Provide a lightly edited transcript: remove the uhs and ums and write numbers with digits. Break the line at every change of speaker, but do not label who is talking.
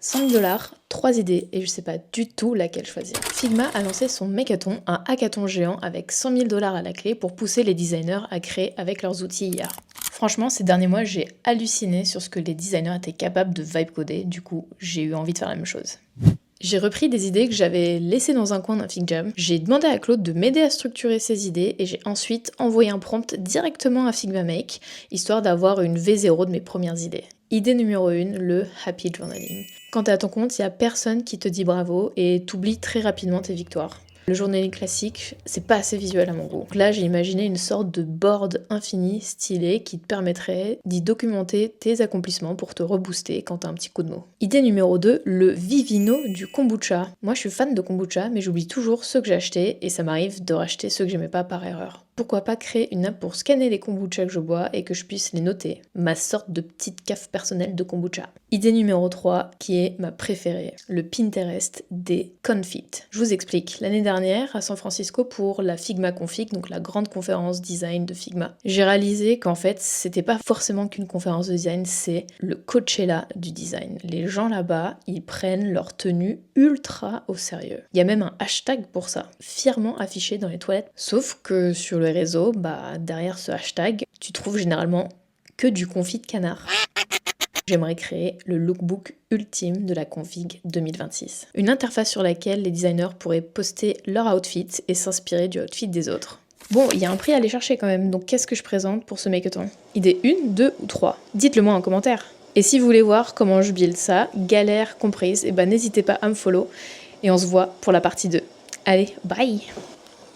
$5, 3 idées et je sais pas du tout laquelle choisir. Figma a lancé son Mechathon, un hackathon géant avec $100 000 à la clé pour pousser les designers à créer avec leurs outils IA. Franchement, ces derniers mois, j'ai halluciné sur ce que les designers étaient capables de vibe coder, du coup, j'ai eu envie de faire la même chose. J'ai repris des idées que j'avais laissées dans un coin d'un FigJam, j'ai demandé à Claude de m'aider à structurer ces idées et j'ai ensuite envoyé un prompt directement à Figma Make, histoire d'avoir une V0 de mes premières idées. Idée numéro 1, le happy journaling. Quand t'es à ton compte, il n'y a personne qui te dit bravo et t'oublies très rapidement tes victoires. Le journaling classique, c'est pas assez visuel à mon goût. Donc là, j'ai imaginé une sorte de board infini stylé qui te permettrait d'y documenter tes accomplissements pour te rebooster quand t'as un petit coup de mou. Idée numéro 2, le Vivino du kombucha. Moi, je suis fan de kombucha, mais j'oublie toujours ceux que j'ai achetés et ça m'arrive de racheter ceux que j'aimais pas par erreur. Pourquoi pas créer une app pour scanner les kombucha que je bois et que je puisse les noter, ma sorte de petite cave personnelle de kombucha. Idée numéro 3, qui est ma préférée, le Pinterest des confits. Je vous explique, l'année dernière à San Francisco pour la Figma Config, donc la grande conférence design de Figma, j'ai réalisé qu'en fait c'était pas forcément qu'une conférence de design, c'est le Coachella du design. Les gens là-bas, ils prennent leur tenue ultra au sérieux. Il y a même un hashtag pour ça, fièrement affiché dans les toilettes. Sauf que sur les réseaux, derrière ce hashtag, tu trouves généralement que du confit de canard. J'aimerais créer le lookbook ultime de la config 2026. Une interface sur laquelle les designers pourraient poster leur outfit et s'inspirer du outfit des autres. Bon, il y a un prix à aller chercher quand même, donc qu'est-ce que je présente pour ce Mechathon? Idée 1, 2 ou 3? Dites-le moi en commentaire. Et si vous voulez voir comment je build ça, galère comprise, n'hésitez pas à me follow et on se voit pour la partie 2. Allez, bye!